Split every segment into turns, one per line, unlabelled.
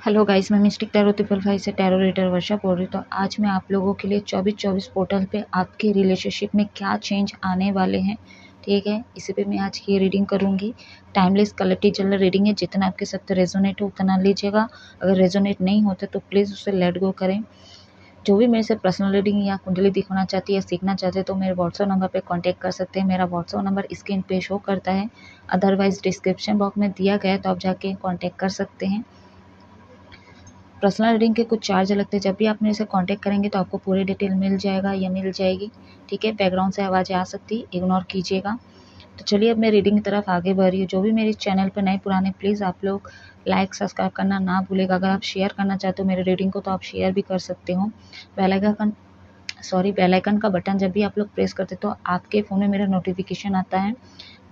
Hello guys, मैं mistake tarot 555 से tarot reader वर्षा बोल रही हूँ। तो आज मैं आप लोगों के लिए 24/24 पोर्टल पे आपके रिलेशनशिप में क्या चेंज आने वाले हैं, ठीक है, इसी पे मैं आज की रीडिंग करूँगी। टाइमलेस कलेक्टिव जनरल रीडिंग है। जितना आपके साथ रेजोनेट हो उतना लीजिएगा। अगर रेजोनेट नहीं होते तो प्लीज़ उसे लेट गो करें। जो भी मेरे से पर्सनल रीडिंग या कुंडली दिखाना चाहती है या सीखना चाहते हैं तो मेरे व्हाट्सएप नंबर पे कांटेक्ट कर सकते हैं। मेरा व्हाट्सएप नंबर स्क्रीन पे शो करता है, अदरवाइज डिस्क्रिप्शन बॉक्स में दिया गया है, तो आप जाके कांटेक्ट कर सकते हैं। पर्सनल रीडिंग के कुछ चार्ज लगते हैं। जब भी आप मेरे से कांटेक्ट करेंगे तो आपको पूरी डिटेल मिल जाएगा या मिल जाएगी, ठीक है। बैकग्राउंड से आवाज़ें आ सकती, इग्नोर कीजिएगा। तो चलिए अब मैं रीडिंग की तरफ आगे बढ़ रही हूँ। जो भी मेरे चैनल पर नए पुराने, प्लीज़ आप लोग लाइक सब्सक्राइब करना ना भूलेगा। अगर आप शेयर करना चाहते हो मेरे रीडिंग को तो आप शेयर भी कर सकते हो। बेल आइकन का बटन जब भी आप लोग प्रेस करते तो आपके फ़ोन में मेरा नोटिफिकेशन आता है।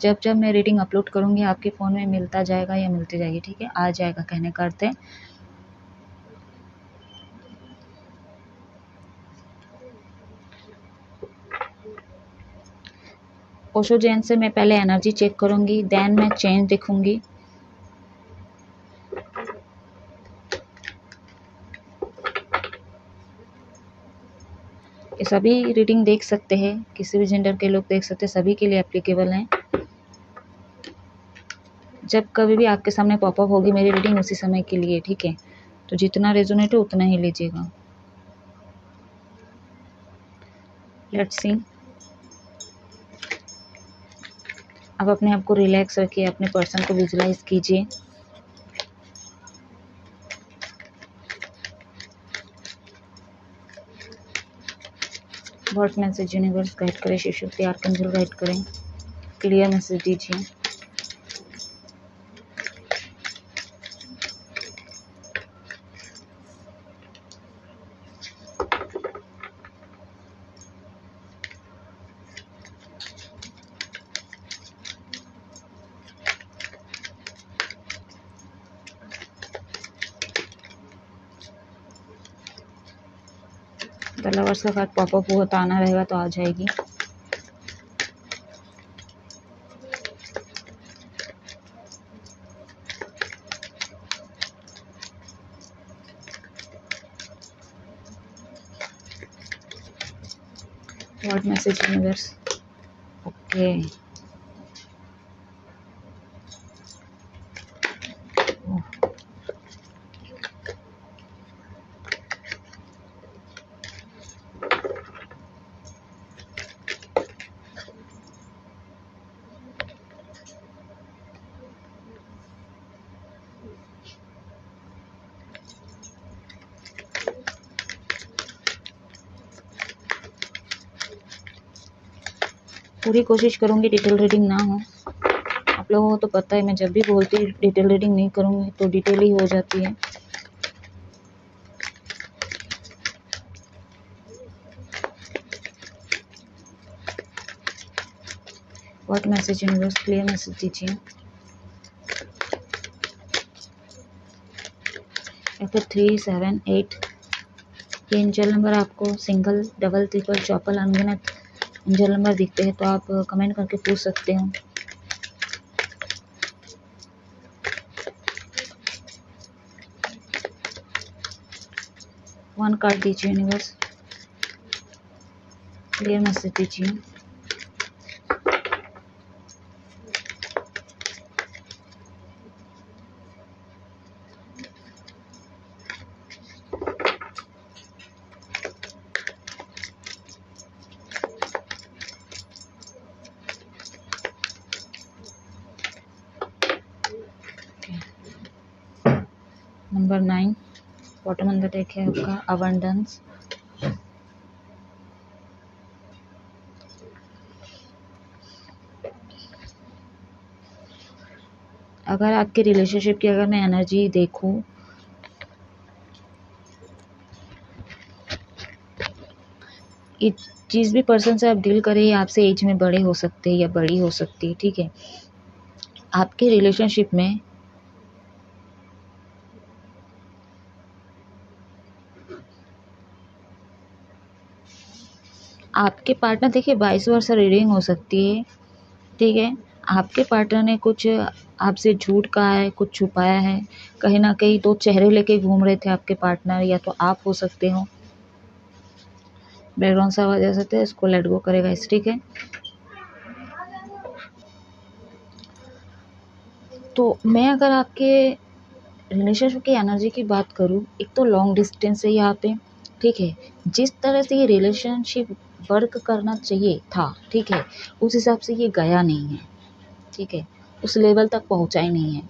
जब जब मैं रीडिंग अपलोड करूँगी आपके फ़ोन में मिलता जाएगा या मिलती जाएगी, ठीक है, आ जाएगा कहने का अर्थ है। ओशो जैन से मैं पहले एनर्जी चेक करूंगी, देन मैं चेंज देखूंगी। ये सभी रीडिंग देख सकते हैं, किसी भी जेंडर के लोग देख सकते हैं, सभी के लिए एप्लीकेबल हैं। जब कभी भी आपके सामने पॉपअप होगी मेरी रीडिंग उसी समय के लिए, ठीक है। तो जितना रेजोनेट हो उतना ही लीजिएगा। Let's see. अब अपने आप को रिलैक्स रखिए, अपने पर्सन को विजुलाइज कीजिए। व्हाट मैसेज यूनिवर्स गाइड करें, शिव शक्ति आर्कएंजल गाइड करें, क्लियर मैसेज दीजिए। द लवर्स का कार्ड पॉपअप हुआ तो आना रहेगा तो आ जाएगी। What message universe, okay. पूरी कोशिश करूंगी डिटेल रीडिंग ना हो। आप लोगों को तो पता है मैं जब भी बोलती हूँ डिटेल रीडिंग नहीं करूंगी तो डिटेल ही हो जाती है। What message universe, clear message दीजिए। फिर 3, 7, 8 ये एंजल नंबर आपको सिंगल, डबल, ट्रिपल, चौपल अनगिनत एंजल नंबर दिखते हैं तो आप कमेंट करके पूछ सकते हो। वन कार्ड दीजिए यूनिवर्स, क्लियर मैसेज दीजिए। नंबर 9 बॉटम अंदर डेक है आपका अबंडेंस। अगर आपके रिलेशनशिप की अगर मैं एनर्जी देखूं, जिस भी पर्सन से आप डील करें आपसे एज में बड़े हो सकते हैं या बड़ी हो सकती है, ठीक है। आपके रिलेशनशिप में आपके पार्टनर, देखिए 22 वर्ष रीडिंग हो सकती है, ठीक है। आपके पार्टनर ने कुछ आपसे झूठ कहा है, कुछ छुपाया है, कहीं ना कहीं दो चेहरे लेके घूम रहे थे आपके पार्टनर, या तो आप हो सकते हो। बैकग्राउंड से आवाज आ सकते हैं, इसको लेट गो करेगा इस, ठीक है। तो मैं अगर आपके रिलेशनशिप की एनर्जी की बात करूँ, एक तो लॉन्ग डिस्टेंस है यहाँ पे, ठीक है। जिस तरह से ये रिलेशनशिप वर्क करना चाहिए था, ठीक है, उस हिसाब से ये गया नहीं है, ठीक है, उस लेवल तक पहुँचा ही नहीं है,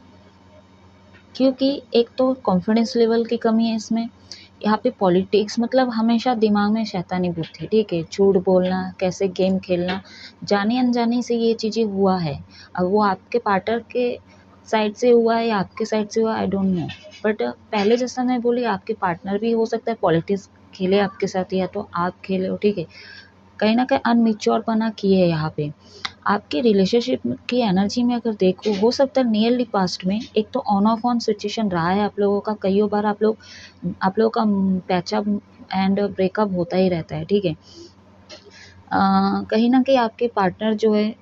क्योंकि एक तो कॉन्फिडेंस लेवल की कमी है इसमें। यहाँ पे पॉलिटिक्स मतलब हमेशा दिमाग में शैतानी बुद्धि, ठीक है, झूठ बोलना, कैसे गेम खेलना, जाने अनजाने से ये चीज़ें हुआ है। अब वो आपके पार्टनर के साइड से हुआ है या आपके साइड से हुआ, आई डोंट नो, बट पहले जैसा मैं बोली, आपके पार्टनर भी हो सकता है पॉलिटिक्स खेले आपके साथ, या तो आप खेले हो, ठीक है। कहीं ना कहीं अनमिच्योर पना किए है यहाँ पे। आपकी रिलेशनशिप की एनर्जी में अगर देखो, हो सकता है नियरली पास्ट में एक तो ऑन ऑफ ऑन सिचुएशन रहा है आप लोगों का, कई बार आप लोगों का पैचअप एंड ब्रेकअप होता ही रहता है, ठीक है। कहीं ना कहीं आपके पार्टनर जो है,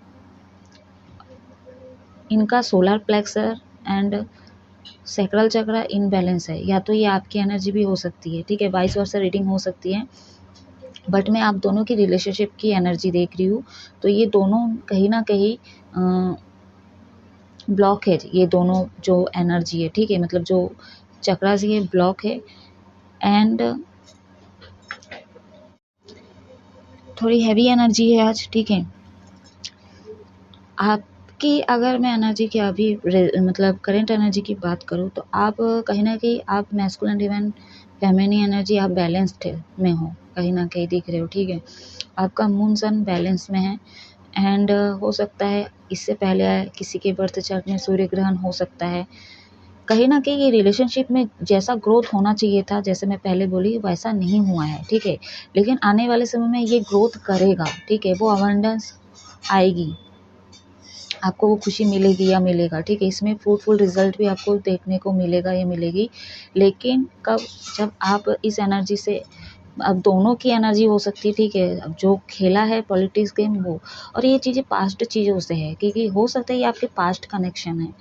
इनका सोलर प्लेक्सर एंड सैक्रल चक्र इनबैलेंस है, या तो ये आपकी एनर्जी भी हो सकती है, ठीक है, वाइस वर्सा रीडिंग हो सकती है, बट मैं आप दोनों की रिलेशनशिप की एनर्जी देख रही हूँ। तो ये दोनों कहीं ना कहीं ब्लॉक है, ये दोनों जो एनर्जी है, ठीक है, मतलब जो चक्रास ये ब्लॉक है। एंड थोड़ी हैवी एनर्जी है आज, ठीक है। आपकी अगर मैं एनर्जी की अभी मतलब करेंट एनर्जी की बात करूँ, तो आप कहीं ना कहीं आप मैस्कुलिन डिवाइन फेमिनिन एनर्जी आप बैलेंस्ड में हो, कहीं ना कहीं दिख रहे हो, ठीक है। आपका मून सन बैलेंस में है। एंड हो सकता है इससे पहले किसी के बर्थ चार्ट में सूर्य ग्रहण हो सकता है। कहीं ना कहीं ये रिलेशनशिप में जैसा ग्रोथ होना चाहिए था, जैसे मैं पहले बोली, वैसा नहीं हुआ है, ठीक है। लेकिन आने वाले समय में ये ग्रोथ करेगा, ठीक है, वो अबंडेंस आएगी, आपको वो खुशी मिलेगी या मिलेगा, ठीक है। इसमें फ्रूटफुल रिजल्ट भी आपको देखने को मिलेगा या मिलेगी। लेकिन कब, जब आप इस एनर्जी से, अब दोनों की एनर्जी हो सकती है, ठीक है, अब जो खेला है पॉलिटिक्स गेम वो, और ये चीज़ें पास्ट चीज़ों से है, क्योंकि हो सकता है ये आपके पास्ट कनेक्शन है,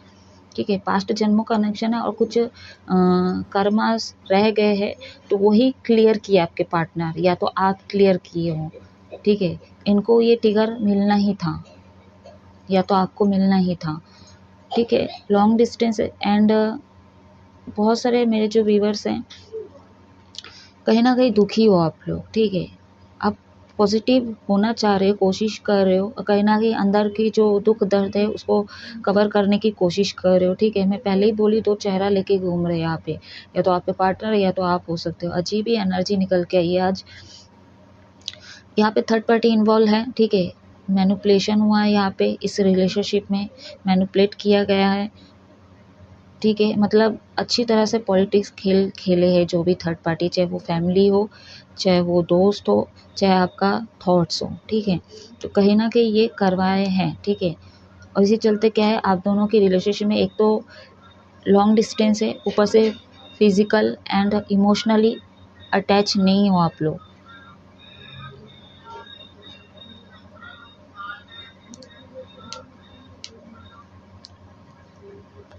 ठीक है, पास्ट जन्मों का कनेक्शन है, और कुछ कर्मास रह गए हैं, तो वही क्लियर किया आपके पार्टनर, या तो आप क्लियर किए हो, ठीक है। इनको ये ट्रिगर मिलना ही था, या तो आपको मिलना ही था, ठीक है। लॉन्ग डिस्टेंस एंड बहुत सारे मेरे जो व्यूवर्स हैं, कहीं ना कहीं दुखी हो आप लोग, ठीक है। आप पॉजिटिव होना चाह रहे हो, कोशिश कर रहे हो, कहीं ना कहीं अंदर की जो दुख दर्द है उसको कवर करने की कोशिश कर रहे हो, ठीक है। मैं पहले ही बोली, दो चेहरा लेके घूम रहे हैं यहाँ पे, या तो आपके पार्टनर या तो आप हो सकते हो। अजीब ही एनर्जी निकल के आई है आज। यहाँ पे थर्ड पार्टी इन्वॉल्व है, ठीक है, मैनिपुलेशन हुआ है यहाँ पे, इस रिलेशनशिप में मैनिपुलेट किया गया है, ठीक है। मतलब अच्छी तरह से पॉलिटिक्स खेले हैं जो भी थर्ड पार्टी, चाहे वो फैमिली हो, चाहे वो दोस्त हो, चाहे आपका थॉट्स हो, ठीक है। तो कहीं ना कहीं ये करवाए हैं, ठीक है। और इसी चलते क्या है, आप दोनों की रिलेशनशिप में एक तो लॉन्ग डिस्टेंस है, ऊपर से फिजिकल एंड इमोशनली अटैच नहीं हो आप लोग।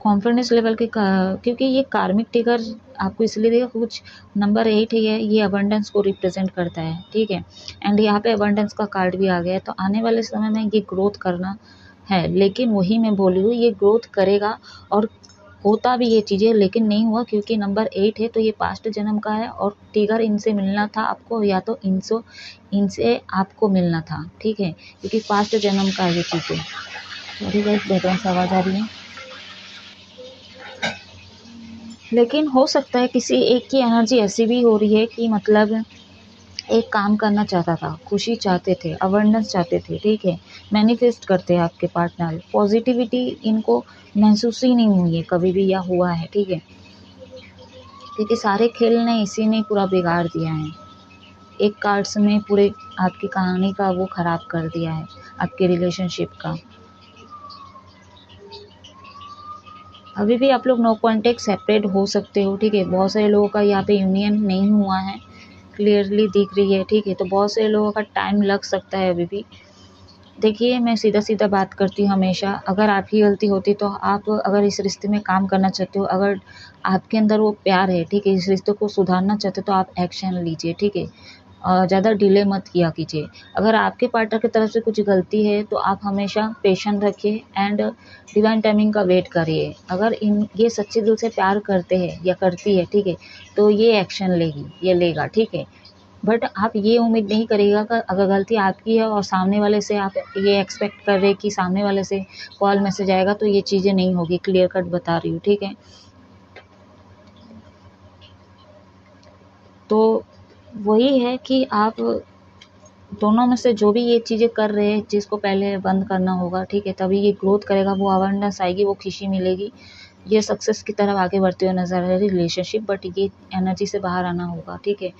कॉन्फिडेंस लेवल के क्योंकि ये कार्मिक ट्रिगर आपको इसलिए देगा, कुछ नंबर 8 है, ये अबंडेंस को रिप्रेजेंट करता है, ठीक है। एंड यहाँ पे अबंडेंस का कार्ड भी आ गया है, तो आने वाले समय में ये ग्रोथ करना है। लेकिन वही मैं बोली हूँ, ये ग्रोथ करेगा और होता भी ये चीज़ें, लेकिन नहीं हुआ क्योंकि नंबर 8 है, तो ये पास्ट जन्म का है, और ट्रिगर इनसे मिलना था आपको, या तो इनसे आपको मिलना था, ठीक है, क्योंकि पास्ट जन्म का ये चीज़ें। सॉरी गाइस, बैकग्राउंड से आवाज़ आ रही है। लेकिन हो सकता है किसी एक की एनर्जी ऐसी भी हो रही है कि मतलब एक काम करना चाहता था, खुशी चाहते थे, अवेयरनेस चाहते थे, ठीक है, मैनिफेस्ट करते हैं आपके पार्टनर, पॉजिटिविटी इनको महसूस ही नहीं हुई है कभी भी, या हुआ है, ठीक है, क्योंकि सारे खेल ने इसी ने पूरा बिगाड़ दिया है। एक कार्ड्स में पूरे आपकी कहानी का वो ख़राब कर दिया है, आपके रिलेशनशिप का। अभी भी आप लोग नो कॉन्टेक्ट सेपरेट हो सकते हो, ठीक है। बहुत सारे लोगों का यहाँ पे यूनियन नहीं हुआ है, क्लियरली दिख रही है, ठीक है। तो बहुत से लोगों का टाइम लग सकता है अभी भी, देखिए, मैं सीधा सीधा बात करती हूँ हमेशा। अगर आपकी गलती होती तो आप अगर इस रिश्ते में काम करना चाहते हो, अगर आपके अंदर वो प्यार है, ठीक है, इस रिश्ते को सुधारना चाहते हो तो आप एक्शन लीजिए, ठीक है। ज़्यादा डिले मत किया कीजिए। अगर आपके पार्टनर की तरफ से कुछ गलती है तो आप हमेशा पेशेंस रखिए एंड डिवाइन टाइमिंग का वेट करिए। अगर ये सच्चे दिल से प्यार करते हैं या करती है, ठीक है, तो ये एक्शन लेगी, ये लेगा, ठीक है। बट आप ये उम्मीद नहीं करिएगा कि अगर गलती आपकी है और सामने वाले से आप ये एक्सपेक्ट कर रहे हैं कि सामने वाले से कॉल मैसेज आएगा, तो ये चीज़ें नहीं होगी। क्लियर कट बता रही हूँ, ठीक है। तो वही है कि आप दोनों में से जो भी ये चीज़ें कर रहे हैं, जिसको पहले बंद करना होगा, ठीक है, तभी ये ग्रोथ करेगा, वो अवेयरनेस आएगी, वो खुशी मिलेगी, ये सक्सेस की तरफ आगे बढ़ते हुए नजर आ रही है रिलेशनशिप। बट ये एनर्जी से बाहर आना होगा, ठीक है।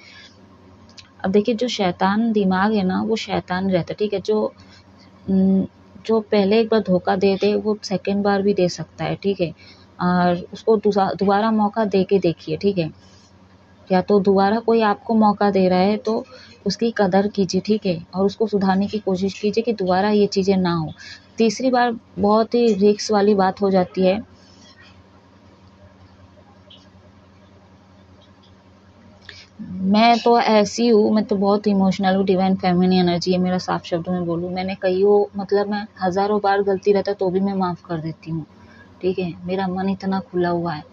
अब देखिए, जो शैतान दिमाग है ना, वो शैतान रहता है, ठीक है। जो पहले एक बार धोखा दे दे, वो सेकंड बार भी दे सकता है, ठीक है। और उसको दोबारा मौका दे के देखिए, ठीक है। या तो दोबारा कोई आपको मौका दे रहा है तो उसकी कदर कीजिए, ठीक है, और उसको सुधारने की कोशिश कीजिए कि दोबारा ये चीज़ें ना हो। तीसरी बार बहुत ही रिस्क वाली बात हो जाती है। मैं तो ऐसी हूँ, मैं तो बहुत इमोशनल हूँ, डिवाइन फेमिनिन एनर्जी है मेरा, साफ शब्दों में बोलूँ, मैंने कईयों मतलब मैं हज़ारों बार गलती रहता तो भी मैं माफ़ कर देती हूँ, ठीक है। मेरा मन इतना खुला हुआ है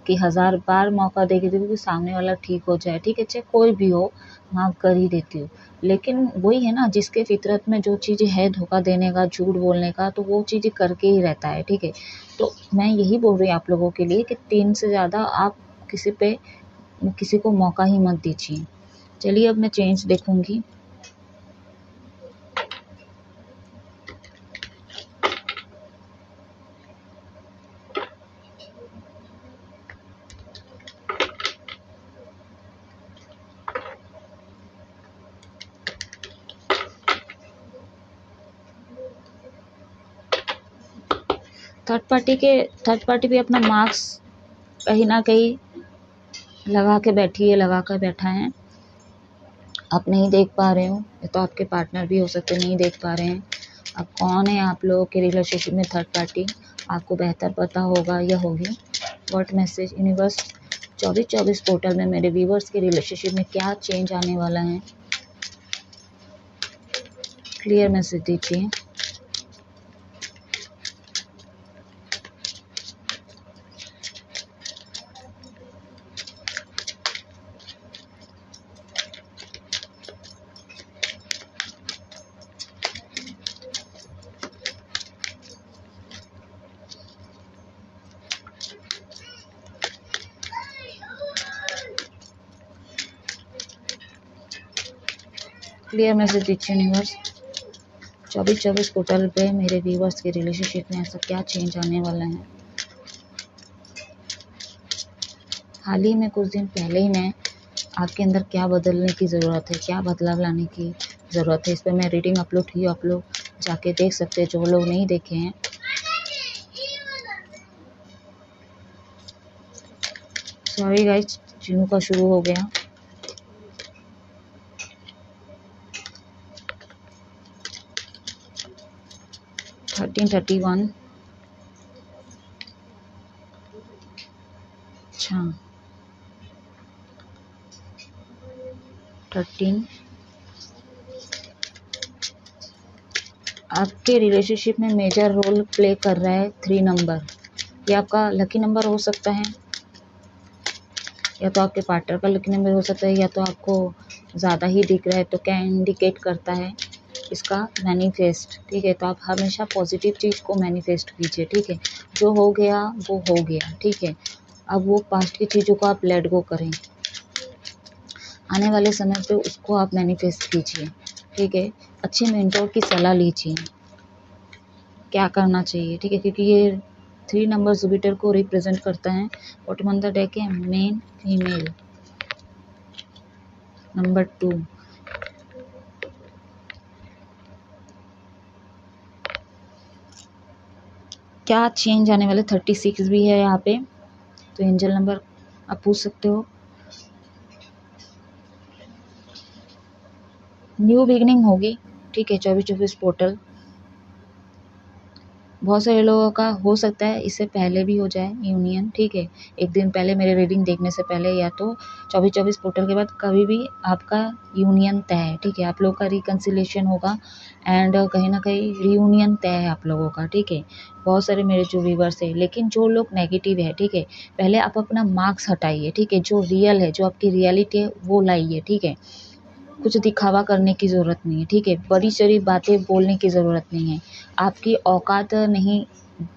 कि 1000 बार मौका दे के कि सामने वाला ठीक हो जाए, ठीक है, चाहे कोई भी हो, माफ़ कर ही देती हूँ। लेकिन वही है ना, जिसके फितरत में जो चीज़ है धोखा देने का, झूठ बोलने का, तो वो चीज़ करके ही रहता है, ठीक है। तो मैं यही बोल रही हूँ आप लोगों के लिए कि 3 से ज़्यादा आप किसी को मौका ही मत दीजिए। चलिए, अब मैं चेंज देखूंगी। थर्ड पार्टी भी अपना मार्क्स कहीं ना कहीं लगा कर बैठा है। आप नहीं देख पा रहे हो, या तो आपके पार्टनर भी हो सकते नहीं देख पा रहे हैं। अब कौन है आप लोगों के रिलेशनशिप में थर्ड पार्टी, आपको बेहतर पता होगा या होगी। व्हाट मैसेज यूनिवर्स 24/24 पोर्टल में मेरे व्यूवर्स के रिलेशनशिप में क्या चेंज आने वाला है, क्लियर मैसेज दीजिए। क्लियर मैसेज दीजिए यूनिवर्स 24/24 पोर्टल पे मेरे व्यूवर्स के रिलेशनशिप में ऐसा क्या चेंज आने वाला है। हाल ही में कुछ दिन पहले ही मैं आपके अंदर क्या बदलने की ज़रूरत है, क्या बदलाव लाने की ज़रूरत है, इस पर मैं रीडिंग अपलोड की, आप लोग जाके देख सकते हैं जो लोग नहीं देखे हैं। सॉरी गाइस, चिनू का शुरू हो गया। थर्टीन 31 अच्छा 13 आपके रिलेशनशिप में मेजर रोल प्ले कर रहा है 3 नंबर। ये आपका लकी नंबर हो सकता है, या तो आपके पार्टनर का लकी नंबर हो सकता है, या तो आपको ज़्यादा ही दिख रहा है। तो क्या इंडिकेट करता है इसका मैनिफेस्ट, ठीक है। तो आप हमेशा पॉजिटिव चीज़ को मैनिफेस्ट कीजिए, ठीक है। जो हो गया वो हो गया, ठीक है। अब वो पास्ट की चीज़ों को आप लेट गो करें, आने वाले समय पे उसको आप मैनिफेस्ट कीजिए, ठीक है। अच्छे मेंटोर की सलाह लीजिए क्या करना चाहिए, ठीक है, क्योंकि ये 3 नंबर जुपिटर को रिप्रेजेंट करता है। बॉटम ऑन द डेक है मेन फीमेल, नंबर 2। क्या चेंज आने वाले 36 भी है यहाँ पे, तो एंजल नंबर आप पूछ सकते हो। न्यू बिगनिंग होगी, ठीक है, 24/24 पोर्टल। बहुत सारे लोगों का हो सकता है इससे पहले भी हो जाए यूनियन, ठीक है, एक दिन पहले मेरे रीडिंग देखने से पहले, या तो 24 पोर्टल के बाद कभी भी आपका यूनियन तय है, ठीक है, आप लोगों का रिकन्सिलेशन होगा एंड कहीं ना कहीं रियूनियन तय है आप लोगों का, ठीक है। बहुत सारे मेरे जो व्यूवर्स है, लेकिन जो लोग नेगेटिव है, ठीक है, पहले आप अपना मार्क्स हटाइए, ठीक है, जो रियल है, जो आपकी रियलिटी है वो लाइए, ठीक है। कुछ दिखावा करने की ज़रूरत नहीं है, ठीक है, बड़ी चौड़ी बातें बोलने की ज़रूरत नहीं है। आपकी औकात नहीं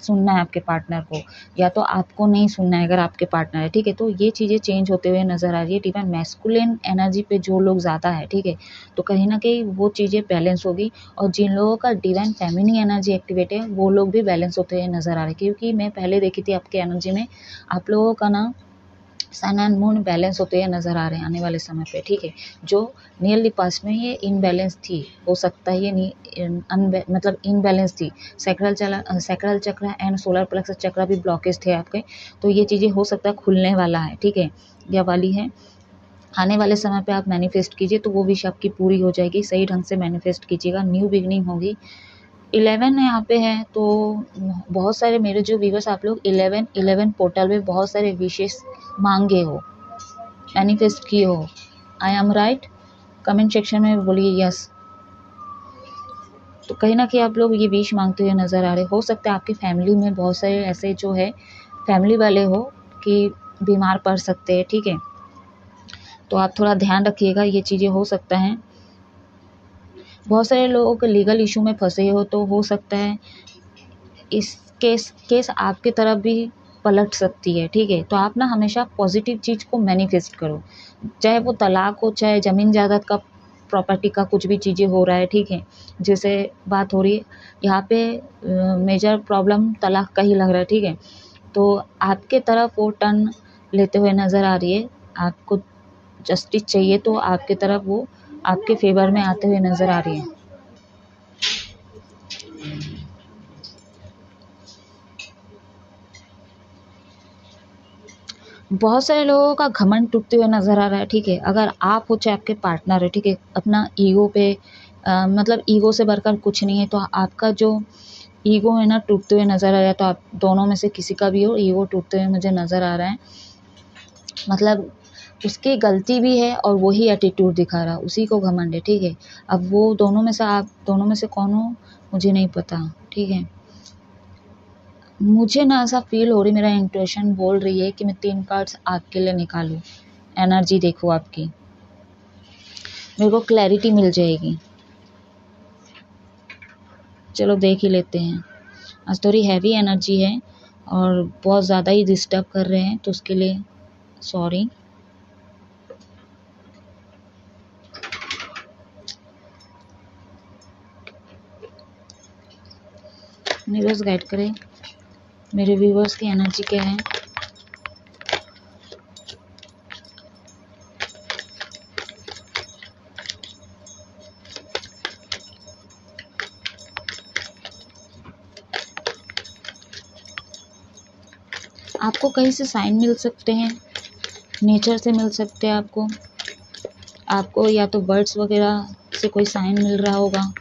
सुनना है आपके पार्टनर को, या तो आपको नहीं सुनना है अगर आपके पार्टनर है, ठीक है। तो ये चीज़ें चेंज होते हुए नज़र आ रही है। डिवाइन मैस्कुलिन एनर्जी पे जो लोग ज़्यादा है, ठीक है, तो कहीं ना कहीं वो चीज़ें बैलेंस होगी, और जिन लोगों का डिवाइन फेमिनिन एनर्जी एक्टिवेट है वो लोग भी बैलेंस होते हुए नज़र आ रहे हैं। क्योंकि मैं पहले देखी थी आपके एनर्जी में आप लोगों का ना सन एंड मून बैलेंस होते हुए नज़र आ रहे हैं आने वाले समय पे, ठीक है। जो नियरली पास्ट में ये इनबैलेंस थी, हो सकता है ये मतलब इनबैलेंस थी, सैक्रल चक्र एंड सोलर प्लेक्सस चक्र भी ब्लॉकेज थे आपके, तो ये चीज़ें हो सकता है खुलने वाला है, ठीक है, या वाली है। आने वाले समय पे आप मैनिफेस्ट कीजिए तो वो विश आपकी पूरी हो जाएगी। सही ढंग से मैनिफेस्ट कीजिएगा, न्यू बिगनिंग होगी। 11 यहाँ पे है, तो बहुत सारे मेरे जो व्यूवर्स आप लोग 11 पोर्टल में बहुत सारे विशेष मांगे हो, मैनिफेस्ट किए हो। I am right? Comment section में बोलिए यस। तो कहीं ना कहीं आप लोग ये विश मांगते हुए नज़र आ रहे हो सकता है आपकी फैमिली में बहुत सारे ऐसे जो है फैमिली वाले हो कि बीमार पड़ सकते हैं, ठीक है, तो आप थोड़ा ध्यान रखिएगा, ये चीज़ें हो सकता है। बहुत सारे लोगों के लीगल इशू में फंसे हो, तो हो सकता है इस केस आपके तरफ भी पलट सकती है, ठीक है। तो आप ना हमेशा पॉजिटिव चीज़ को मैनिफेस्ट करो, चाहे वो तलाक हो, चाहे ज़मीन जायदाद का, प्रॉपर्टी का, कुछ भी चीज़ें हो रहा है, ठीक है, जैसे बात हो रही है यहाँ पे मेजर प्रॉब्लम तलाक का ही लग रहा है, ठीक है। तो आपके तरफ वो टर्न लेते हुए नज़र आ रही है, आपको जस्टिस चाहिए तो आपके तरफ वो आपके फेवर में आते हुए नज़र आ रही है। बहुत सारे लोगों का घमंड टूटते हुए नज़र आ रहा है, ठीक है, अगर आप हो चाहे आपके पार्टनर है, ठीक है, अपना ईगो पे मतलब ईगो से बढ़कर कुछ नहीं है, तो आपका जो ईगो है ना टूटते हुए नज़र आ रहा है, तो आप दोनों में से किसी का भी हो ईगो टूटते हुए मुझे नज़र आ रहा है। मतलब उसकी गलती भी है और वही एटीट्यूड दिखा रहा है, उसी को घमंड है, ठीक है। अब वो दोनों में से आप दोनों में से कौन हो मुझे नहीं पता, ठीक है। मुझे ना ऐसा फील हो रही, मेरा इंट्यूशन बोल रही है कि मैं 3 कार्ड्स आपके लिए निकालूं, एनर्जी देखो आपकी, मेरे को क्लैरिटी मिल जाएगी। चलो देख ही लेते हैं। आज थोड़ी हैवी एनर्जी है और बहुत ज़्यादा ही डिस्टर्ब कर रहे हैं, तो उसके लिए सॉरी। यूनिवर्स गाइड करें मेरे व्यूवर्स की एनर्जी क्या है। आपको कहीं से साइन मिल सकते हैं, नेचर से मिल सकते हैं, आपको या तो बर्ड्स वगैरह से कोई साइन मिल रहा होगा।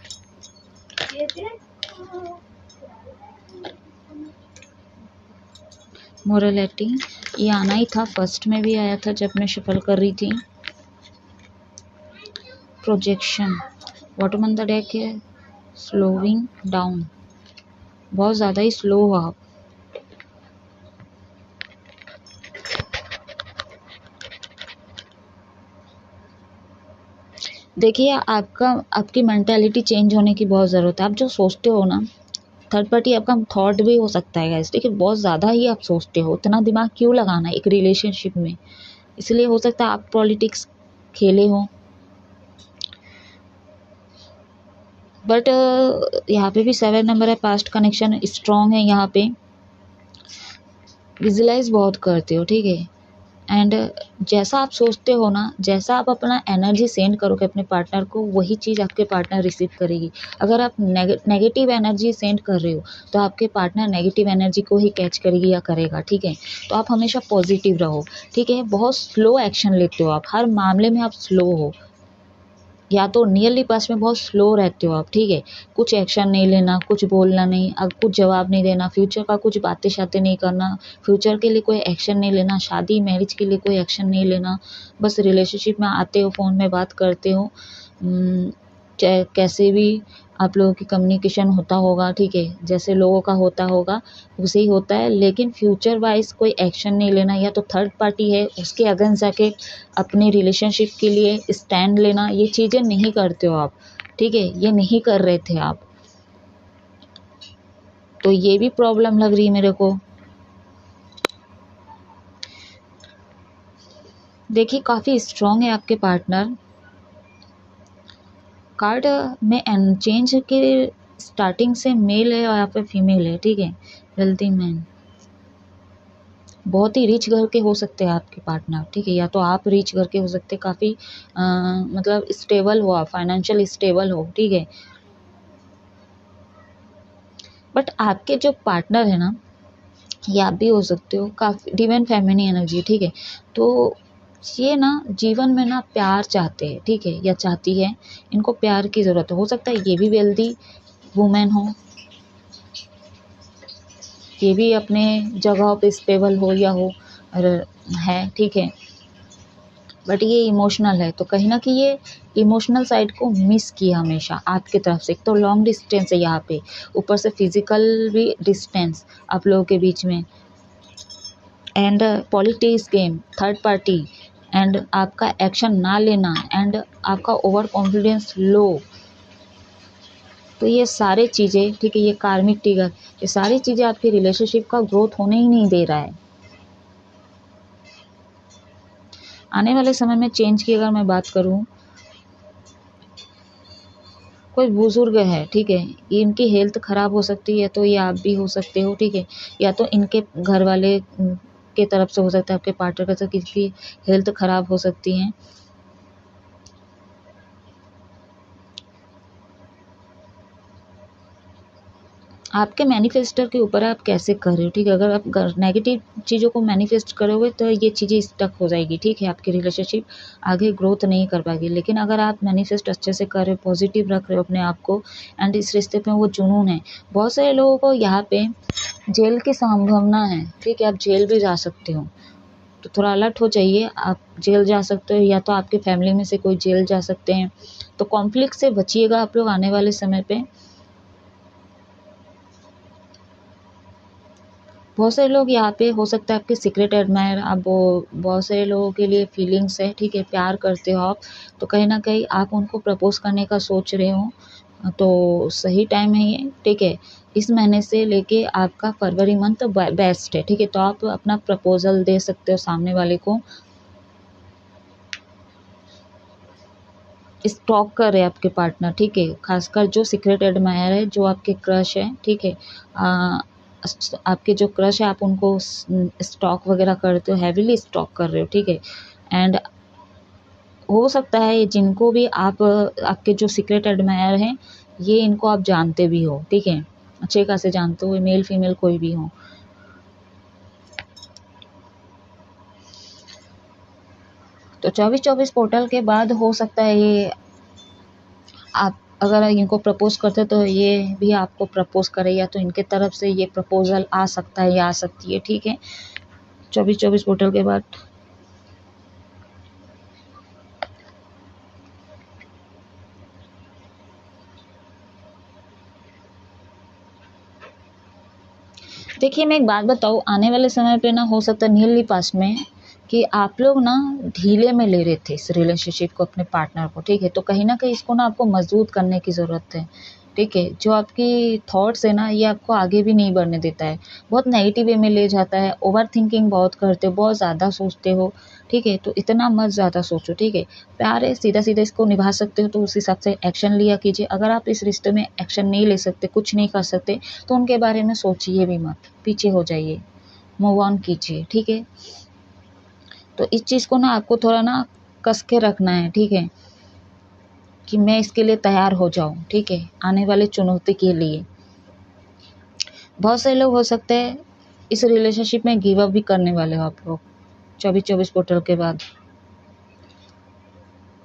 मोरलिटी ये आना ही था, फर्स्ट में भी आया था जब मैं शफल कर रही थी। Projection, bottom on the deck है स्लोइंग डाउन, बहुत ज़्यादा ही स्लो हो आप। देखिए आपकी मेंटालिटी चेंज होने की बहुत ज़रूरत है। आप जो सोचते हो ना, थर्ड पार्टी आपका थॉट भी हो सकता है गाइस, देखिए बहुत ज़्यादा ही आप सोचते हो, इतना दिमाग क्यों लगाना एक रिलेशनशिप में, इसलिए हो सकता है आप पॉलिटिक्स खेले हो। बट यहाँ पे भी 7 नंबर है, पास्ट कनेक्शन स्ट्रॉन्ग है, यहाँ पे विजुलाइज बहुत करते हो, ठीक है। एंड जैसा आप सोचते हो ना, जैसा आप अपना एनर्जी सेंड करोगे अपने पार्टनर को, वही चीज़ आपके पार्टनर रिसीव करेगी। अगर आप नेगेटिव एनर्जी सेंड कर रहे हो तो आपके पार्टनर नेगेटिव एनर्जी को ही कैच करेगी या करेगा, ठीक है। तो आप हमेशा पॉजिटिव रहो, ठीक है। बहुत स्लो एक्शन लेते हो आप, हर मामले में आप स्लो हो, या तो नियरली पास में बहुत स्लो रहते हो आप, ठीक है, कुछ एक्शन नहीं लेना, कुछ बोलना नहीं, अब कुछ जवाब नहीं देना, फ्यूचर का कुछ बातें शातें नहीं करना, फ्यूचर के लिए कोई एक्शन नहीं लेना, शादी मैरिज के लिए कोई एक्शन नहीं लेना, बस रिलेशनशिप में आते हो, फ़ोन में बात करते हो, चाहे कैसे भी आप लोगों की कम्युनिकेशन होता होगा, ठीक है, जैसे लोगों का होता होगा वैसे ही होता है, लेकिन फ्यूचर वाइज कोई एक्शन नहीं लेना, या तो थर्ड पार्टी है उसके अगेंस्ट जाके अपने रिलेशनशिप के लिए स्टैंड लेना, ये चीज़ें नहीं करते हो आप, ठीक है, ये नहीं कर रहे थे आप, तो ये भी प्रॉब्लम लग रही है मेरे को। देखिए काफ़ी स्ट्रांग है आपके पार्टनर, कार्ड में चेंज के स्टार्टिंग से मेल है और यहाँ पे फीमेल है, ठीक है, वेल्दी मैन, बहुत ही रिच घर के हो सकते हैं आपके पार्टनर, ठीक है, या तो आप रिच घर के हो सकते हैं, काफ़ी मतलब स्टेबल हो आप, फाइनेंशियल स्टेबल हो, ठीक है, बट आपके जो पार्टनर है ना, ये आप भी हो सकते हो, काफ़ी डिवाइन फेमिनिन एनर्जी, ठीक है, तो ये ना जीवन में ना प्यार चाहते हैं, ठीक है, या चाहती है, इनको प्यार की ज़रूरत हो सकता है ये भी वेल्दी वुमेन हो, ये भी अपने जगह पे स्टेबल हो या हो और है, ठीक है, बट ये इमोशनल है, तो कहीं ना कहीं ये इमोशनल साइड को मिस किया हमेशा आपकी तरफ से, एक तो लॉन्ग डिस्टेंस है यहाँ पे, ऊपर से फिजिकल भी डिस्टेंस आप लोगों के बीच में, and politics game, third party, and आपका एक्शन ना लेना, एंड आपका ओवर कॉन्फिडेंस लो, तो ये सारे चीज़ें, ठीक है, ये कार्मिक ट्रिगर, ये सारी चीज़ें आपकी रिलेशनशिप का ग्रोथ होने ही नहीं दे रहा है। आने वाले समय में चेंज की अगर मैं बात करूं, कोई बुजुर्ग है, ठीक है, इनकी हेल्थ ख़राब हो सकती है, तो ये आप भी हो सकते हो, ठीक है, या तो इनके घर वाले के तरफ से हो सकता है, आपके पार्टनर का, किसी की हेल्थ ख़राब हो सकती है, आपके मैनिफेस्टर के ऊपर आप कैसे कर रहे हो, ठीक है, अगर आप नेगेटिव चीज़ों को मैनिफेस्ट करोगे तो ये चीज़ें स्टक हो जाएगी, ठीक है, आपकी रिलेशनशिप आगे ग्रोथ नहीं कर पाएगी, लेकिन अगर आप मैनिफेस्ट अच्छे से कर रहे हो, पॉजिटिव रख रहे हो अपने आप को, एंड इस रिश्ते में वो जुनून है, बहुत सारे लोगों को यहाँ पे जेल की संभावना है, ठीक है, आप जेल भी जा सकते हो, तो थोड़ा अलर्ट हो जाइए, आप जेल जा सकते हो, या तो आपके फैमिली में से कोई जेल जा सकते हैं, तो कॉन्फ्लिक्ट से बचिएगा आप लोग आने वाले समय पे। बहुत सारे लोग यहाँ पे हो सकता है आपके सीक्रेट एडमायर, आप वो बहुत सारे लोगों के लिए फीलिंग्स है, ठीक है, प्यार करते हो आप, तो कहीं ना कहीं आप उनको प्रपोज करने का सोच रहे हो, तो सही टाइम है ये, ठीक है, इस महीने से लेके आपका फरवरी मंथ बेस्ट है, ठीक है, तो आप अपना प्रपोजल दे सकते हो सामने वाले को, स्टॉक कर रहे हैं आपके पार्टनर, ठीक है, खासकर जो सीक्रेट एडमायर है, जो आपके क्रश है, ठीक है, आपके जो क्रश है आप उनको स्टॉक वगैरह करते हो, हैवीली स्टॉक कर रहे हो, ठीक है, एंड हो सकता है जिनको भी आप आपके जो सीक्रेट एडमायर हैं, ये इनको आप जानते भी हो, ठीक है, अच्छे खासे जानते हो, मेल फीमेल कोई भी हो, तो 24-24 पोर्टल के बाद हो सकता है ये आप अगर इनको प्रपोज करते तो ये भी आपको प्रपोज करे, या तो इनके तरफ से ये प्रपोजल आ सकता है या आ सकती है, ठीक है, 24-24 पोर्टल के बाद। देखिए मैं एक बात बताऊँ, आने वाले समय पे ना हो सकता है नियरली पास्ट में कि आप लोग ना ढीले में ले रहे थे इस रिलेशनशिप को, अपने पार्टनर को, ठीक है, तो कहीं ना कहीं इसको ना आपको मजबूत करने की ज़रूरत है, ठीक है, जो आपकी थॉट्स है ना ये आपको आगे भी नहीं बढ़ने देता है, बहुत नेगेटिव वे में ले जाता है, ओवर थिंकिंग बहुत करते हो, बहुत ज़्यादा सोचते हो, ठीक है, तो इतना मत ज़्यादा सोचो, ठीक है, प्यार है, सीधा सीधा इसको निभा सकते हो तो उस हिसाब से एक्शन लिया कीजिए, अगर आप इस रिश्ते में एक्शन नहीं ले सकते, कुछ नहीं कर सकते, तो उनके बारे में सोचिए भी मत, पीछे हो जाइए, मूव ऑन कीजिए, ठीक है, तो इस चीज़ को ना आपको थोड़ा ना कस के रखना है, ठीक है, कि मैं इसके लिए तैयार हो जाऊँ, ठीक है, आने वाले चुनौती के लिए। बहुत सारे लोग हो सकते हैं इस रिलेशनशिप में गिव अप भी करने वाले हो आप लोग 24-24 पोर्टल के बाद।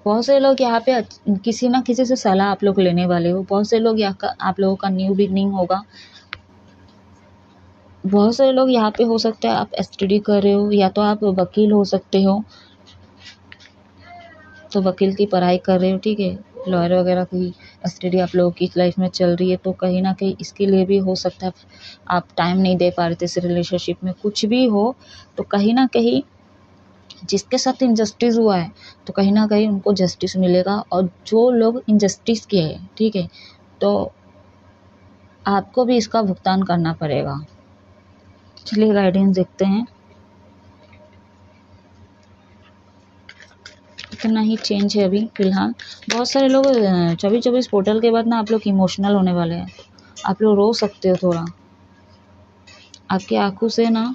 बहुत से लोग यहाँ पे किसी ना किसी से सलाह आप लोग लेने वाले हो। बहुत से लोग यहाँ का आप लोगों का न्यू बिगनिंग होगा। बहुत सारे लोग यहाँ पे हो सकता है आप एसटीडी कर रहे हो, या तो आप वकील हो सकते हो, तो वकील की पढ़ाई कर रहे हो, ठीक है, लॉयर वगैरह की एसटीडी आप लोगों की लाइफ में चल रही है, तो कहीं ना कहीं इसके लिए भी हो सकता है आप टाइम नहीं दे पा रहे थे इस रिलेशनशिप में। कुछ भी हो तो कहीं ना कहीं जिसके साथ इनजस्टिस हुआ है तो कहीं ना कहीं उनको जस्टिस मिलेगा, और जो लोग इनजस्टिस किए हैं, ठीक है, तो आपको भी इसका भुगतान करना पड़ेगा। चलिए गाइडेंस देखते हैं। इतना ही चेंज है अभी फिलहाल। बहुत सारे लोग 24/24 पोर्टल के बाद ना आप लोग इमोशनल होने वाले हैं। आप लोग रो सकते हो थोड़ा, आपकी आंखों से ना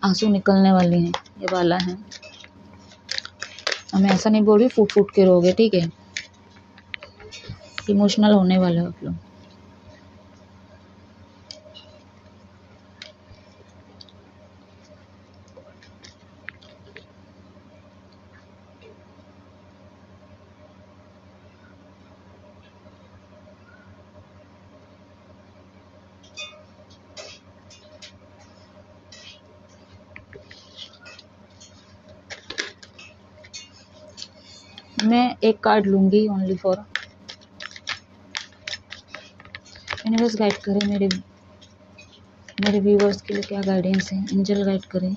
आंसू निकलने वाले हैं, ये वाला है। मैं ऐसा नहीं बोल रही फूट फूट के रोगे, ठीक है, इमोशनल होने वाले हो आप लोग। मैं एक कार्ड लूंगी ओनली फॉर यूनिवर्स। गाइड करें मेरे व्यूवर्स के लिए क्या गाइडेंस है, एंजल गाइड करें।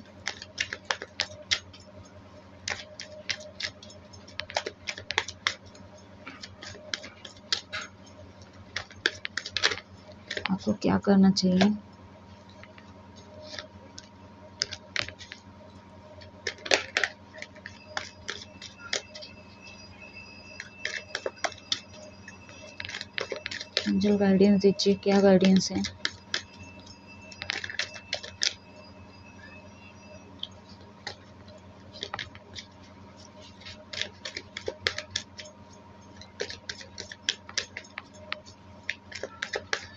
आपको क्या करना चाहिए। एंजल गाइडेंस दीजिए, क्या गाइडेंस है।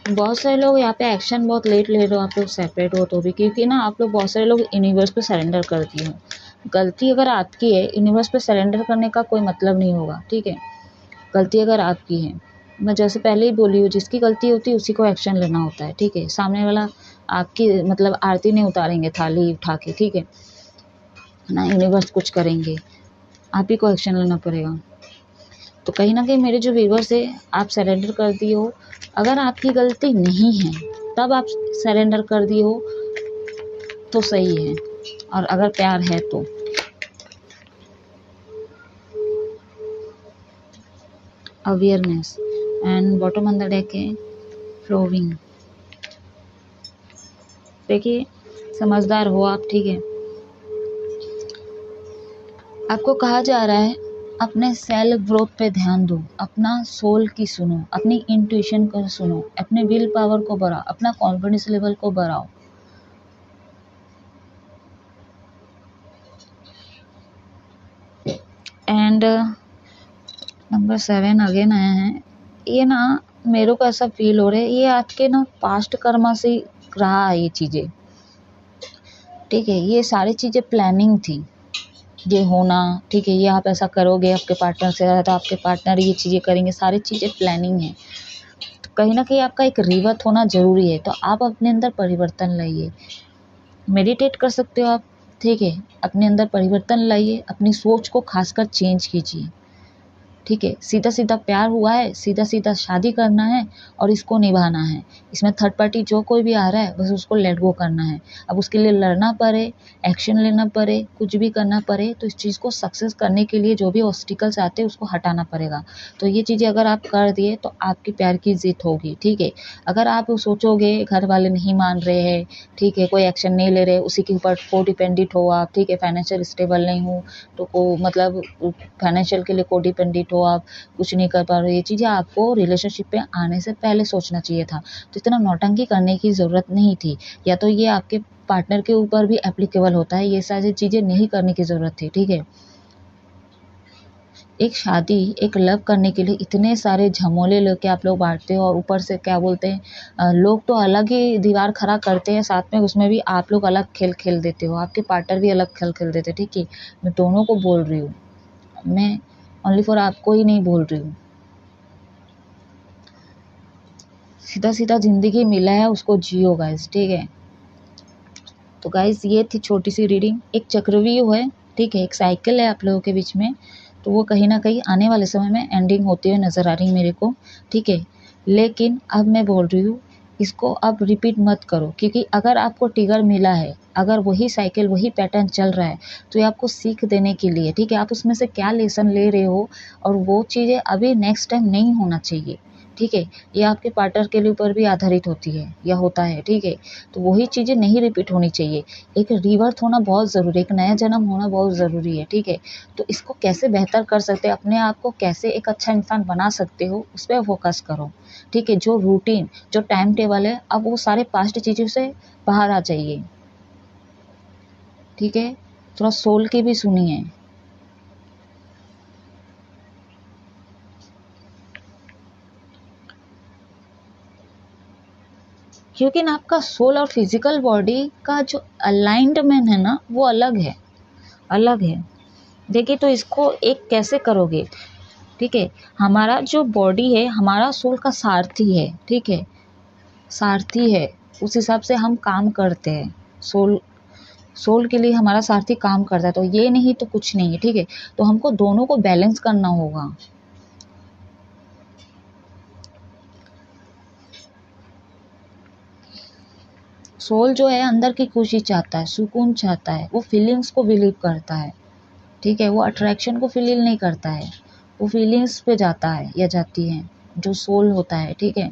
बहुत सारे लोग यहाँ पे एक्शन बहुत लेट ले रहे हो आप लोग, सेपरेट हो तो भी, क्योंकि ना आप लोग बहुत सारे लोग यूनिवर्स पे सरेंडर कर दिए हो। गलती अगर आपकी है, यूनिवर्स पे सरेंडर करने का कोई मतलब नहीं होगा, ठीक है। गलती अगर आपकी है, मैं जैसे पहले ही बोली हूँ, जिसकी गलती होती है उसी को एक्शन लेना होता है, ठीक है। सामने वाला आपकी मतलब आरती नहीं उतारेंगे थाली उठा के, ठीक है ना, यूनिवर्स कुछ करेंगे, आप ही को एक्शन लेना पड़ेगा। तो कहीं ना कहीं मेरे जो व्यूवर्स है, आप सरेंडर कर दिए हो। अगर आपकी गलती नहीं है तब आप सरेंडर कर दिए हो तो सही है, और अगर प्यार है तो awareness and bottom on the deck है फ्लोविंग। देखिए समझदार हो आप, ठीक है। आपको कहा जा रहा है अपने सेल्फ ग्रोथ पे ध्यान दो, अपना सोल की सुनो, अपनी इंट्यूशन को सुनो, अपने विल पावर को बढ़ाओ, अपना कॉन्फिडेंस लेवल को बढ़ाओ। एंड नंबर 7 अगेन आया है। ये ना मेरे को ऐसा फील हो रहा है, ये आपके ना पास्ट कर्मा से रहा है ये चीज़ें, ठीक है। ये सारी चीज़ें प्लानिंग थी, ये होना, ठीक है। ये आप ऐसा करोगे आपके पार्टनर से, तो आपके पार्टनर ये चीज़ें करेंगे, सारी चीज़ें प्लानिंग है। तो कहीं ना कहीं आपका एक रिवर्थ होना ज़रूरी है, तो आप अपने अंदर परिवर्तन लाइए। मेडिटेट कर सकते हो आप, ठीक है। अपने अंदर परिवर्तन लाइए, अपनी सोच को खासकर चेंज कीजिए, ठीक है। सीधा सीधा प्यार हुआ है, सीधा सीधा शादी करना है और इसको निभाना है। इसमें थर्ड पार्टी जो कोई भी आ रहा है बस उसको लेट गो करना है। अब उसके लिए लड़ना पड़े, एक्शन लेना पड़े, कुछ भी करना पड़े, तो इस चीज़ को सक्सेस करने के लिए जो भी ऑब्स्टिकल्स आते हैं उसको हटाना पड़ेगा। तो ये चीज़ें अगर आप कर दिए तो आपकी प्यार की जीत होगी, ठीक है। अगर आप सोचोगे घर वाले नहीं मान रहे हैं, ठीक है, कोई एक्शन नहीं ले रहे, उसी के ऊपर को डिपेंडेंट हो आप, ठीक है, फाइनेंशियल स्टेबल नहीं हो तो मतलब फाइनेंशियल के लिए को डिपेंडेंट हो आप, कुछ नहीं कर पा रहे, ये चीज़ें आपको रिलेशनशिप पे आने से पहले सोचना चाहिए था। तो इतना नौटंकी करने की ज़रूरत नहीं थी, या तो ये आपके पार्टनर के ऊपर भी एप्लीकेबल होता है, ये सारी चीज़ें नहीं करने की ज़रूरत थी, ठीक है। एक शादी, एक लव करने के लिए इतने सारे झमोले लेके आप लोग बांटते हो, और ऊपर से क्या बोलते हैं, लोग तो अलग ही दीवार खड़ा करते हैं, साथ में उसमें भी आप लोग अलग खेल खेल देते हो, आपके पार्टनर भी अलग खेल खेल देते हैं। ठीक है, मैं दोनों को बोल रही हूँ, मैं ओनली फॉर आपको ही नहीं बोल रही हूँ। सीधा सीधा जिंदगी मिला है, उसको जियो गाइस, ठीक है। तो गाइस ये थी छोटी सी रीडिंग। एक चक्रव्यूह है, ठीक है, एक साइकिल है आप लोगों के बीच में, तो वो कहीं ना कहीं आने वाले समय में एंडिंग होती हुई नज़र आ रही मेरे को, ठीक है। लेकिन अब मैं बोल रही हूँ, इसको अब रिपीट मत करो, क्योंकि अगर आपको ट्रिगर मिला है, अगर वही साइकिल वही पैटर्न चल रहा है, तो ये आपको सीख देने के लिए, ठीक है। आप उसमें से क्या लेसन ले रहे हो, और वो चीज़ें अभी नेक्स्ट टाइम नहीं होना चाहिए, ठीक है। ये आपके पार्टनर के ऊपर भी आधारित होती है या होता है, ठीक है। तो वही चीज़ें नहीं रिपीट होनी चाहिए। एक रिवर्थ होना बहुत ज़रूरी है, एक नया जन्म होना बहुत ज़रूरी है, ठीक है। तो इसको कैसे बेहतर कर सकते हैं, अपने आप को कैसे एक अच्छा इंसान बना सकते हो, उस पर फोकस करो, ठीक है। जो रूटीन, जो टाइम टेबल है, अब वो सारे पास्ट चीज़ों से बाहर आ जाइए, ठीक है। थोड़ा सोल की भी सुनिए। क्योंकि ना आपका सोल और फिजिकल बॉडी का जो अलाइनमेंट है ना, वो अलग है, अलग है। देखिए, तो इसको एक कैसे करोगे, ठीक है। हमारा जो बॉडी है, हमारा सोल का सारथी है, ठीक है, सारथी है। उस हिसाब से हम काम करते हैं, सोल सोल के लिए हमारा सारथी काम करता है। तो ये नहीं तो कुछ नहीं है, ठीक है। तो हमको दोनों को बैलेंस करना होगा। सोल जो है अंदर की खुशी चाहता है, सुकून चाहता है, वो फीलिंग्स को बिलीव करता है, ठीक है। वो अट्रैक्शन को फील नहीं करता है, वो फीलिंग्स पे जाता है या जाती है, जो सोल होता है, ठीक है।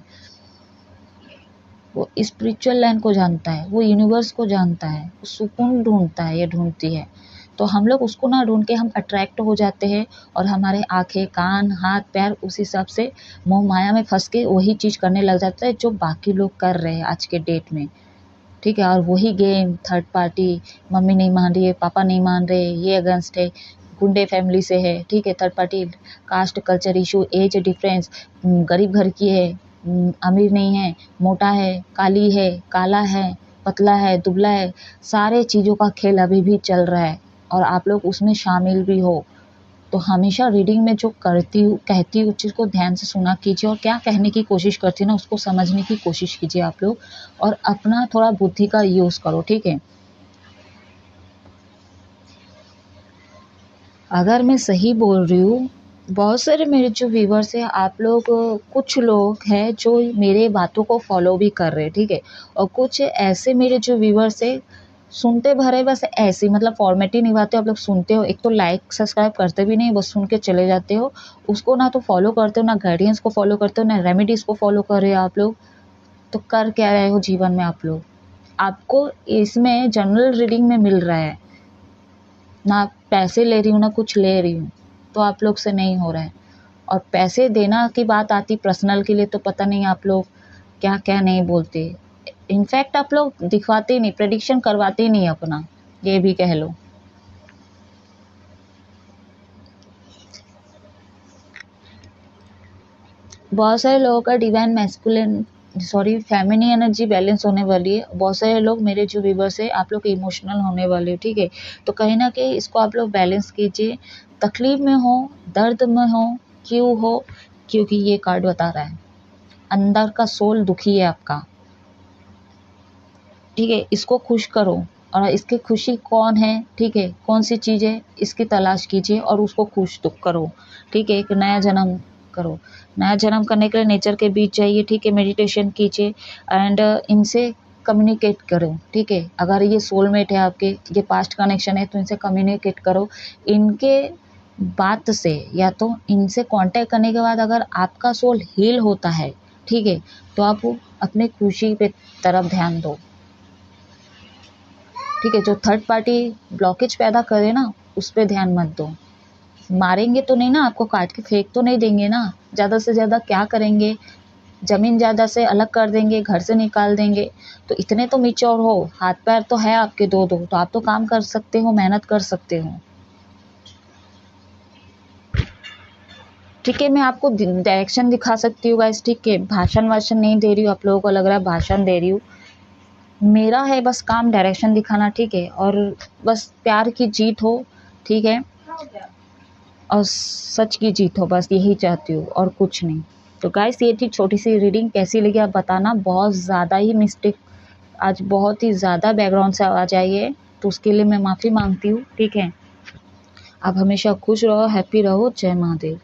वो स्पिरिचुअल लाइन को जानता है, वो यूनिवर्स को जानता है, वो सुकून ढूंढता है या ढूंढती है। तो हम लोग उसको ना ढूंढ के हम अट्रैक्ट हो जाते हैं, और हमारे आंखें, कान, हाथ, पैर उस हिसाब से मोह माया में फंस के वही चीज़ करने लग जाता है जो बाकी लोग कर रहे हैं आज के डेट में, ठीक है। और वही गेम, थर्ड पार्टी, मम्मी नहीं मान रही है, पापा नहीं मान रहे, ये अगेंस्ट है, गुंडे फैमिली से है, ठीक है, third party, caste culture issue, age difference, गरीब घर की है, अमीर नहीं है, मोटा है, काली है, काला है, पतला है, दुबला है, सारे चीज़ों का खेल अभी भी चल रहा है, और आप लोग उसमें शामिल भी हो। तो हमेशा रीडिंग में जो करती हूँ, कहती हूँ, उस चीज़ को ध्यान से सुना कीजिए, और क्या कहने की कोशिश करती है ना, उसको समझने की कोशिश कीजिए आप लोग, और अपना थोड़ा बुद्धि का यूज़ करो, ठीक है। अगर मैं सही बोल रही हूँ, बहुत सारे मेरे जो व्यूवर्स हैं, आप लोग, कुछ लोग हैं जो मेरे बातों को फॉलो भी कर रहे हैं, ठीक है। और कुछ ऐसे मेरे जो व्यूवर्स हैं, सुनते भरे बस ऐसे ही, मतलब फॉर्मेट ही निभाते हो आप लोग, सुनते हो, एक तो लाइक सब्सक्राइब करते भी नहीं, बस सुन के चले जाते हो, उसको ना तो फॉलो करते हो, ना गाइडेंस को फॉलो करते हो, ना रेमेडीज़ को फॉलो कर रहे हो आप लोग। तो कर क्या रहे हो जीवन में आप लोग? आपको इसमें जनरल रीडिंग में मिल रहा है, ना पैसे ले रही हूँ, ना कुछ ले रही हूँ, तो आप लोग से नहीं हो रहा है। और पैसे देना की बात आती पर्सनल के लिए, तो पता नहीं आप लोग क्या क्या नहीं बोलते। इनफैक्ट आप लोग दिखवाते ही नहीं, प्रेडिक्शन करवाते ही नहीं अपना, ये भी कह लो। बहुत सारे लोगों का divine masculine, sorry, feminine energy balance होने वाली है। बहुत सारे लोग मेरे जो व्यूवर्स है, आप लोग इमोशनल होने वाले हो, ठीक है। तो कहीं ना कहीं इसको आप लोग बैलेंस कीजिए। तकलीफ में हो, दर्द में हो, क्यों हो, क्योंकि ये कार्ड बता रहा है अंदर का सोल दुखी है आपका, ठीक है। इसको खुश करो, और इसकी खुशी कौन है, ठीक है, कौन सी चीज़ है, इसकी तलाश कीजिए और उसको खुश तो करो, ठीक है। एक नया जन्म करो। नया जन्म करने के लिए नेचर के बीच जाइए, ठीक है, मेडिटेशन कीजिए, एंड इनसे कम्युनिकेट करो, ठीक है। अगर ये सोलमेट है आपके, ये पास्ट कनेक्शन है, तो इनसे कम्युनिकेट करो। इनके बात से, या तो इनसे कांटेक्ट करने के बाद अगर आपका सोल हील होता है, ठीक है, तो आप अपने खुशी पे तरफ ध्यान दो, ठीक है। जो थर्ड पार्टी ब्लॉकेज पैदा करे ना, उस पर ध्यान मत दो। मारेंगे तो नहीं ना, आपको काट के फेंक तो नहीं देंगे ना, ज़्यादा से ज़्यादा क्या करेंगे, ज़मीन ज़्यादा से अलग कर देंगे, घर से निकाल देंगे। तो इतने तो मैच्योर हो, हाथ पैर तो है आपके दो दो, तो आप तो काम कर सकते हो, मेहनत कर सकते हो। ठीक है। मैं आपको डायरेक्शन दिखा सकती हूँ गाइस, ठीक है, भाषण वाषण नहीं दे रही हूँ, आप लोगों को लग रहा है भाषण दे रही हूँ। मेरा है बस काम डायरेक्शन दिखाना, ठीक है, और बस प्यार की जीत हो, ठीक है, और सच की जीत हो, बस यही चाहती हूँ और कुछ नहीं। तो गाइस ये थी छोटी सी रीडिंग, कैसी लगी आप बताना। बहुत ज़्यादा ही मिस्टेक, आज बहुत ही ज़्यादा बैकग्राउंड से आवाज़ आई है, तो उसके लिए मैं माफ़ी मांगती हूँ, ठीक है। आप हमेशा खुश रहो, हैप्पी रहो। जय महादेव।